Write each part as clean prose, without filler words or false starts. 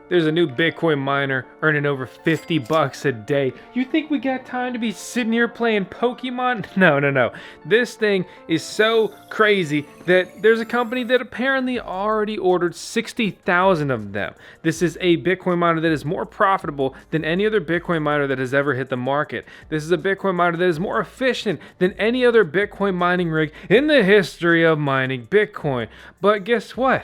There's a new Bitcoin miner earning over 50 bucks a day. You think we got time to be sitting here playing Pokemon? No. This thing is so crazy that there's a company that apparently already ordered 60,000 of them. This is a Bitcoin miner that is more profitable than any other Bitcoin miner that has ever hit the market. This is a Bitcoin miner that is more efficient than any other Bitcoin mining rig in the history of mining Bitcoin. But guess what?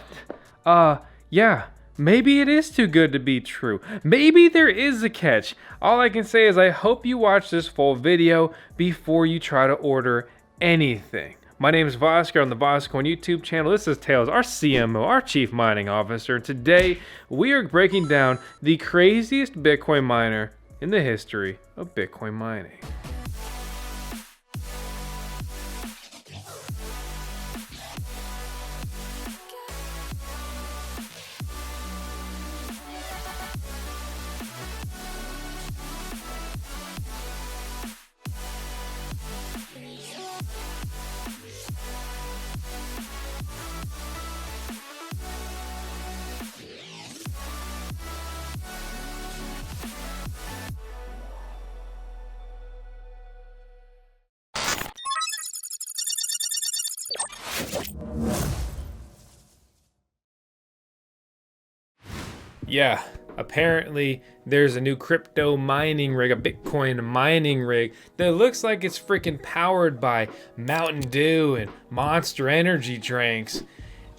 Yeah. Maybe it is too good to be true. Maybe there is a catch. All I can say is I hope you watch this full video before you try to order anything. My name is Vosker on the VoskCoin YouTube channel. This is Tails, our CMO, our Chief Mining Officer. Today, we are breaking down the craziest Bitcoin miner in the history of Bitcoin mining. Yeah, apparently there's a new crypto mining rig, a Bitcoin mining rig that looks like it's freaking powered by Mountain Dew and Monster Energy drinks,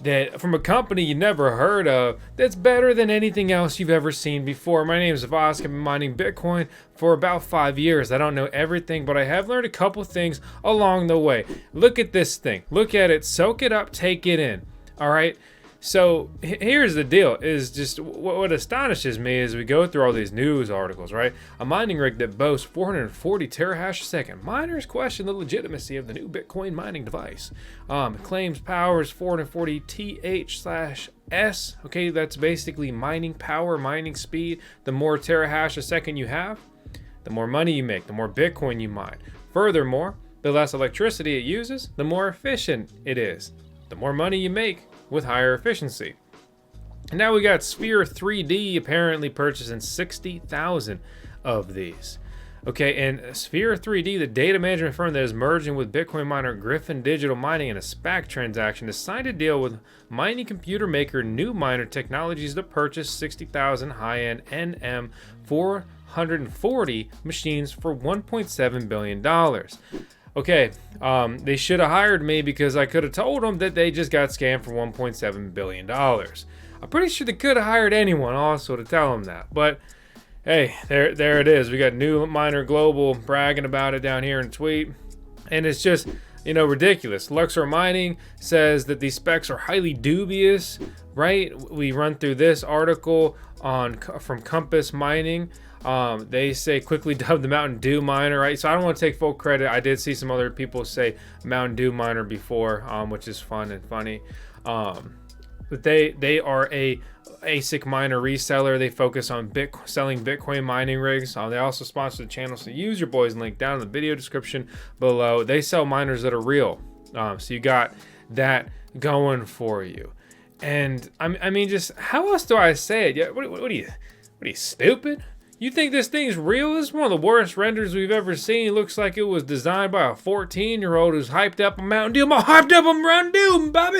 that from a company you never heard of, that's better than anything else you've ever seen before. My name is Vosk. I've been mining Bitcoin for about 5 years. I don't know everything, but I have learned a couple things along the way. Look at this thing. Look at it. Soak it up. Take it in. All right. So here's the deal, is just what astonishes me as we go through all these news articles, right? A mining rig that boasts 440 terahash a second. Miners question the legitimacy of the new Bitcoin mining device. It claims powers 440 TH/s. Okay, that's basically mining power, mining speed. The more terahash a second you have, the more money you make, the more Bitcoin you mine. Furthermore, the less electricity it uses, the more efficient it is. The more money you make, with higher efficiency. And now we got Sphere 3D apparently purchasing 60,000 of these. Okay, and Sphere 3D, the data management firm that is merging with Bitcoin miner Griffin Digital Mining in a SPAC transaction, has signed a deal with mining computer maker NuMiner Technologies to purchase 60,000 high-end NM440 machines for $1.7 billion. Okay, they should have hired me because I could have told them that they just got scammed for $1.7 billion. I'm pretty sure they could have hired anyone also to tell them that. But hey, there it is. We got NuMiner Global bragging about it down here in a tweet. And it's just, ridiculous. Luxor Mining says that these specs are highly dubious, right? We run through this article from Compass Mining. They say quickly dub the Mountain Dew miner, right? So I don't want to take full credit. I did see some other people say Mountain Dew miner before, which is fun and funny. But they are a ASIC miner reseller. They focus on selling Bitcoin mining rigs. They also sponsor the channel, so use your boys link down in the video description below. They sell miners that are real. So you got that going for you. And I mean, just how else do I say it? Yeah, what are you stupid? You think this thing's real? This is one of the worst renders we've ever seen. It looks like it was designed by a 14-year-old who's hyped up on Mountain Dew. I'm all hyped up on Mountain Dew, Bobby.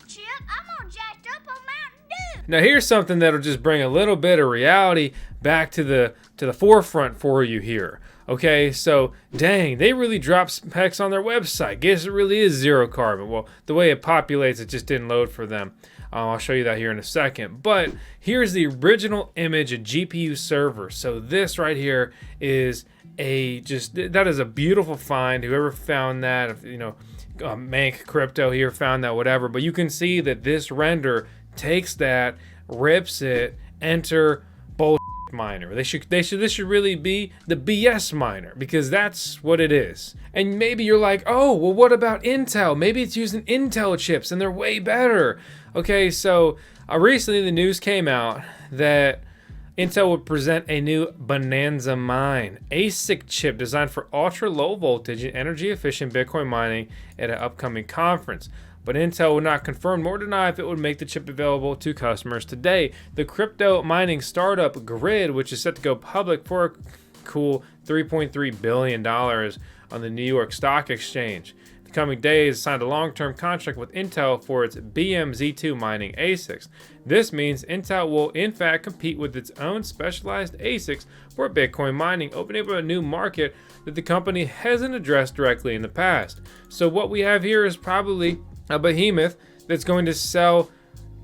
Chip, I'm all jacked up on Mountain Dew. Now here's something that'll just bring a little bit of reality back to the forefront for you here. Okay, so dang, they really dropped specs on their website. Guess it really is zero carbon. Well, the way it populates, it just didn't load for them. I'll show you that here in a second. But here's the original image of GPU server. So this right here is that is a beautiful find. Whoever found that, Mank Crypto here found that, whatever. But you can see that this render takes that, rips it, enter bullshit miner. This should really be the BS miner, because that's what it is. And maybe you're like, oh, well, what about Intel? Maybe it's using Intel chips and they're way better. Okay, so recently the news came out that Intel would present a new Bonanza Mine ASIC chip designed for ultra low voltage and energy efficient Bitcoin mining at an upcoming conference. but Intel would not confirm nor deny if it would make the chip available to customers today. The crypto mining startup Grid, which is set to go public for a cool $3.3 billion on the New York Stock Exchange. In the coming days, signed a long-term contract with Intel for its BMZ2 mining ASICs. This means Intel will in fact compete with its own specialized ASICs for Bitcoin mining, opening up a new market that the company hasn't addressed directly in the past. So what we have here is probably a behemoth that's going to sell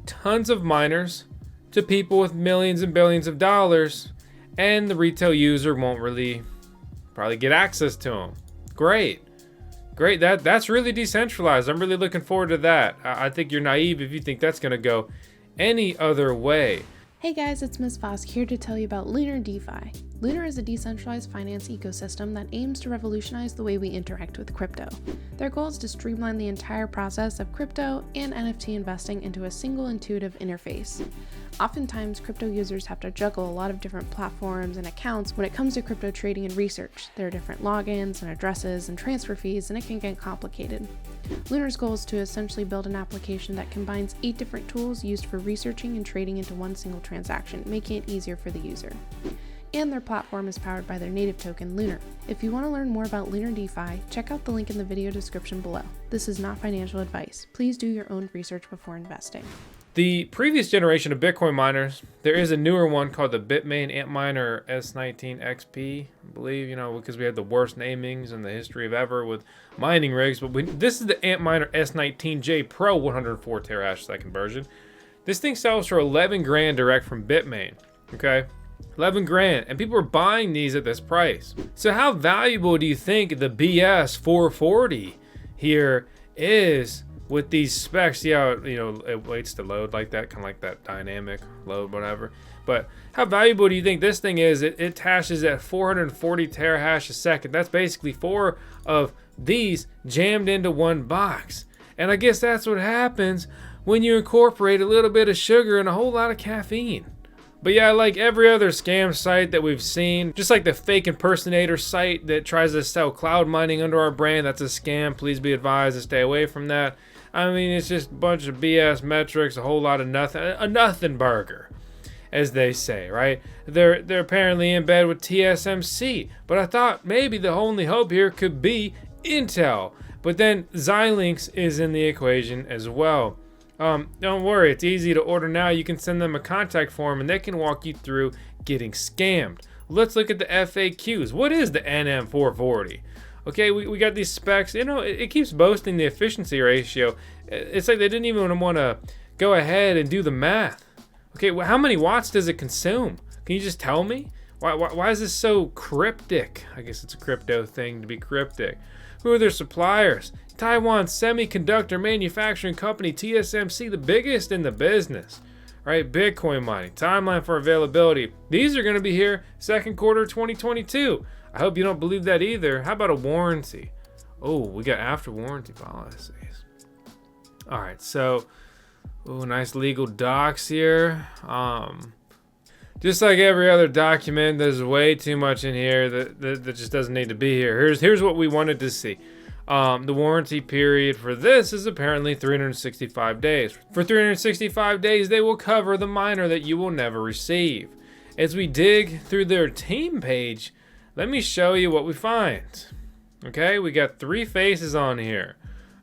tons of miners to people with millions and billions of dollars, and the retail user won't really probably get access to them. Great. That's really decentralized. I'm really looking forward to that. I think you're naive if you think that's going to go any other way. Hey guys, it's Ms. Vosk here to tell you about Lunar DeFi. Lunar is a decentralized finance ecosystem that aims to revolutionize the way we interact with crypto. Their goal is to streamline the entire process of crypto and NFT investing into a single intuitive interface. Oftentimes, crypto users have to juggle a lot of different platforms and accounts when it comes to crypto trading and research. There are different logins and addresses and transfer fees, and it can get complicated. Lunar's goal is to essentially build an application that combines 8 different tools used for researching and trading into one single transaction, making it easier for the user. And their platform is powered by their native token, Lunar. If you want to learn more about Lunar DeFi, check out the link in the video description below. This is not financial advice. Please do your own research before investing. The previous generation of Bitcoin miners, there is a newer one called the Bitmain Antminer S19 XP, I believe, because we had the worst namings in the history of ever with mining rigs. But this is the Antminer S19J Pro 104 terahash second version. This thing sells for 11 grand direct from Bitmain, okay? 11 grand, and people are buying these at this price. So how valuable do you think the BS 440 here is with these specs? See how it waits to load like that, kind of like that dynamic load, whatever. But how valuable do you think this thing is? It hashes at 440 terahash a second. That's basically 4 of these jammed into one box. And I guess that's what happens when you incorporate a little bit of sugar and a whole lot of caffeine. But yeah, like every other scam site that we've seen, just like the fake impersonator site that tries to sell cloud mining under our brand, that's a scam. Please be advised to stay away from that. I mean, it's just a bunch of BS metrics, a whole lot of nothing, a nothing burger, as they say, right? They're apparently in bed with TSMC, but I thought maybe the only hope here could be Intel. But then Xilinx is in the equation as well. Don't worry, it's easy to order now. You can send them a contact form and they can walk you through getting scammed. Let's look at the FAQs. What is the NM440? Okay, we got these specs. It keeps boasting the efficiency ratio. It's like they didn't even want to go ahead and do the math. Okay, well, how many watts does it consume? Can you just tell me? Why is this so cryptic? I guess it's a crypto thing to be cryptic. Who are their suppliers? Taiwan Semiconductor Manufacturing Company, TSMC, the biggest in the business. Right, Bitcoin mining, timeline for availability. These are going to be here second quarter 2022. I hope you don't believe that either. How about a warranty? Oh, we got after warranty policies. All right, so nice legal docs here. Just like every other document, there's way too much in here that just doesn't need to be here. Here's what we wanted to see. The warranty period for this is apparently 365 days. For 365 days, they will cover the miner that you will never receive. As we dig through their team page, let me show you what we find. Okay, we got 3 faces on here.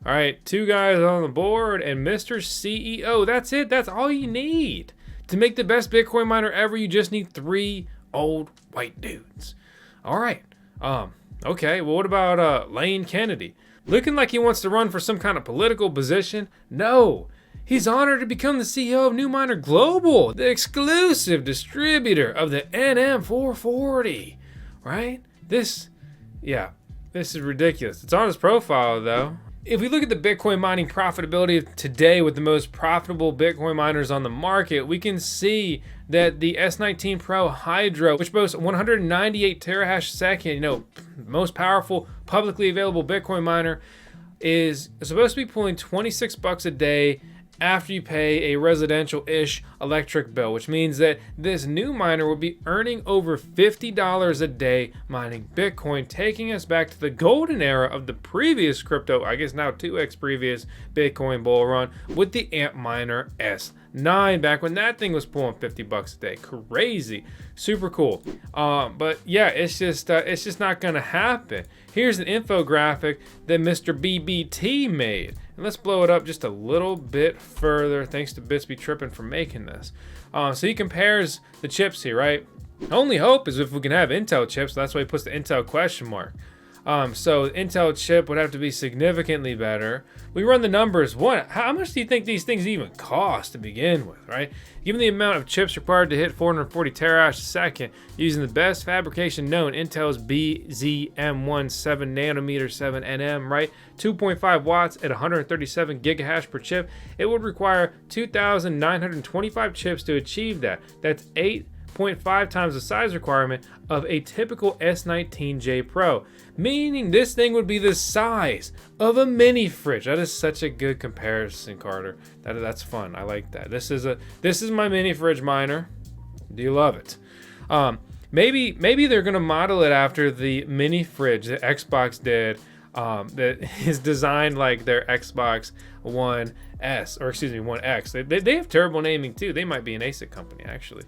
All right, 2 guys on the board and Mr. CEO. That's it. That's all you need. To make the best Bitcoin miner ever, you just need 3 old white dudes. All right. Okay, well, what about Lane Kennedy? Looking like he wants to run for some kind of political position? No. He's honored to become the CEO of NuMiner Global, the exclusive distributor of the NM440. Right? This is ridiculous. It's on his profile, though. If we look at the Bitcoin mining profitability of today with the most profitable Bitcoin miners on the market, we can see that the S19 Pro Hydro, which boasts 198 terahash second, most powerful publicly available Bitcoin miner, is supposed to be pulling $26 a day after you pay a residential-ish electric bill, which means that this NuMiner will be earning over $50 a day mining Bitcoin, taking us back to the golden era of the previous crypto, I guess now 2x previous Bitcoin bull run with the Antminer S9, back when that thing was pulling $50 a day. Crazy, super cool. But yeah, it's just not gonna happen. Here's an infographic that Mr. BBT made. And let's blow it up just a little bit further. Thanks to Bitsby Trippin for making this. So he compares the chips here, right? Only hope is if we can have Intel chips. That's why he puts the Intel question mark. So Intel chip would have to be significantly better. We run the numbers. How much do you think these things even cost to begin with, right? Given the amount of chips required to hit 440 terahash a second using the best fabrication known, Intel's BZM1 7 nanometer 7 nm, right? 2.5 watts at 137 gigahash per chip. It would require 2,925 chips to achieve that. That's 8.5 times the size requirement of a typical S19J Pro, meaning this thing would be the size of a mini fridge. That is such a good comparison, Carter. That's fun. I like that. This is my mini fridge miner. Do you love it? Maybe they're gonna model it after the mini fridge that Xbox did. That is designed like their Xbox One S, or excuse me, One X. They have terrible naming too. They might be an ASIC company actually.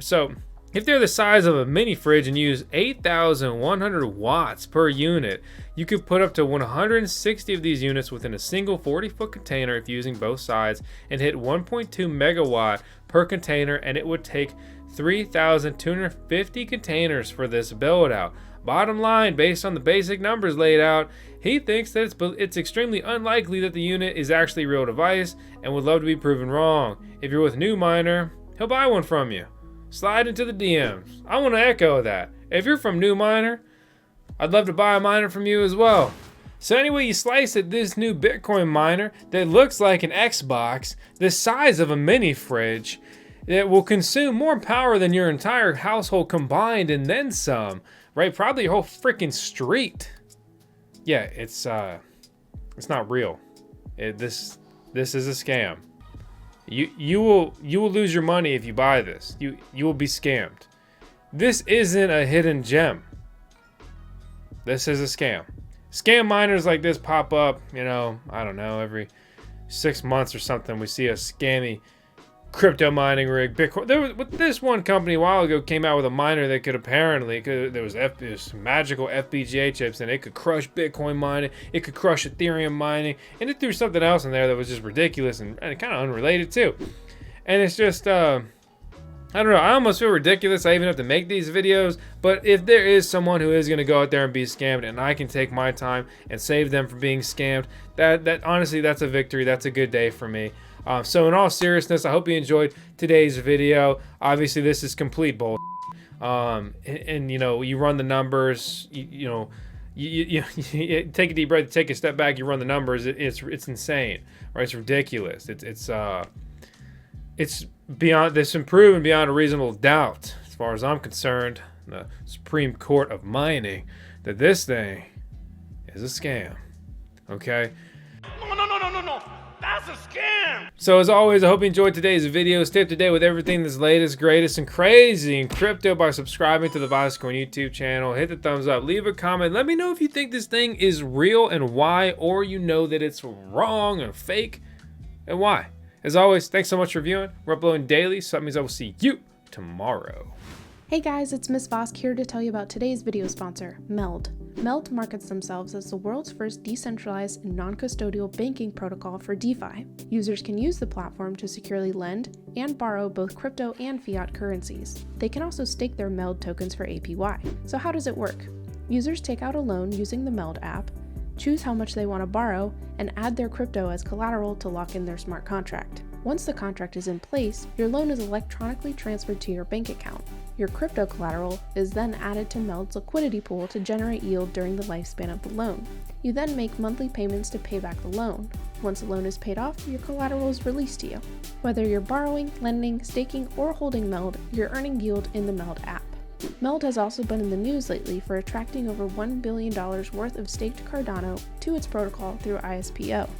So if they're the size of a mini fridge and use 8,100 watts per unit, you could put up to 160 of these units within a single 40-foot container if using both sides, and hit 1.2 megawatt per container, and it would take 3,250 containers for this build out. Bottom line, based on the basic numbers laid out, he thinks that it's extremely unlikely that the unit is actually a real device and would love to be proven wrong. If you're with NuMiner, he'll buy one from you. Slide into the DMs. I want to echo that. If you're from NuMiner, I'd love to buy a miner from you as well. So anyway you slice it, this new Bitcoin miner that looks like an Xbox, the size of a mini fridge, that will consume more power than your entire household combined and then some, right? Probably your whole freaking street. Yeah, it's not real. This is a scam. You will lose your money if you buy this. You will be scammed. This isn't a hidden gem. This is a scam. Scam miners like this pop up, I don't know, every 6 months or something. We see a scammy crypto mining rig. Bitcoin. This one company a while ago came out with a miner that could apparently, there was magical FPGA chips and it could crush Bitcoin mining, it could crush Ethereum mining, and it threw something else in there that was just ridiculous and kind of unrelated too. And it's just, I don't know, I almost feel ridiculous I even have to make these videos, but if there is someone who is going to go out there and be scammed and I can take my time and save them from being scammed, that honestly, that's a victory. That's a good day for me. So in all seriousness, I hope you enjoyed today's video. Obviously, this is complete bull. And you run the numbers. You take a deep breath, take a step back. You run the numbers. It's insane, right? It's ridiculous. It's beyond this, improved beyond a reasonable doubt, as far as I'm concerned. The Supreme Court of mining, that this thing is a scam. Okay. No. That's a scam! So as always, I hope you enjoyed today's video. Stay up to date with everything that's latest, greatest, and crazy in crypto by subscribing to the VoskCoin YouTube channel. Hit the thumbs up, leave a comment. Let me know if you think this thing is real and why, or you know that it's wrong or fake and why. As always, thanks so much for viewing. We're uploading daily, so that means I will see you tomorrow. Hey guys, it's Miss Vosk here to tell you about today's video sponsor, MELD. MELD markets themselves as the world's first decentralized and non-custodial banking protocol for DeFi. Users can use the platform to securely lend and borrow both crypto and fiat currencies. They can also stake their MELD tokens for APY. So how does it work? Users take out a loan using the MELD app, choose how much they want to borrow, and add their crypto as collateral to lock in their smart contract. Once the contract is in place, your loan is electronically transferred to your bank account. Your crypto collateral is then added to MELD's liquidity pool to generate yield during the lifespan of the loan. You then make monthly payments to pay back the loan. Once the loan is paid off, your collateral is released to you. Whether you're borrowing, lending, staking, or holding MELD, you're earning yield in the MELD app. MELD has also been in the news lately for attracting over $1 billion worth of staked Cardano to its protocol through ISPO.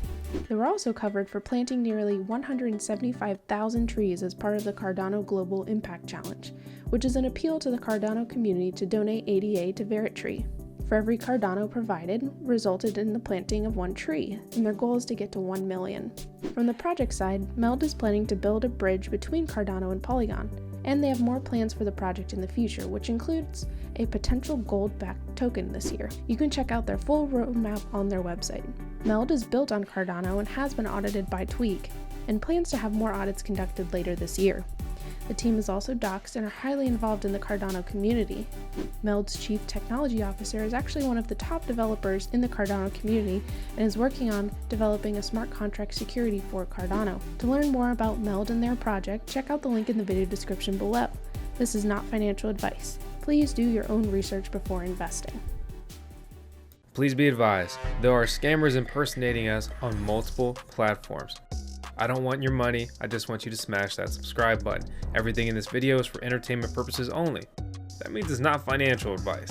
They were also covered for planting nearly 175,000 trees as part of the Cardano Global Impact Challenge, which is an appeal to the Cardano community to donate ADA to Veritree. For every Cardano provided resulted in the planting of 1 tree, and their goal is to get to 1 million. From the project side, MELD is planning to build a bridge between Cardano and Polygon, and they have more plans for the project in the future, which includes a potential gold-backed token this year. You can check out their full roadmap on their website. MELD is built on Cardano and has been audited by Tweak, and plans to have more audits conducted later this year. The team is also doxxed and are highly involved in the Cardano community. MELD's chief technology officer is actually one of the top developers in the Cardano community and is working on developing a smart contract security for Cardano. To learn more about MELD and their project, check out the link in the video description below. This is not financial advice. Please do your own research before investing. Please be advised, there are scammers impersonating us on multiple platforms. I don't want your money, I just want you to smash that subscribe button. Everything in this video is for entertainment purposes only. That means it's not financial advice.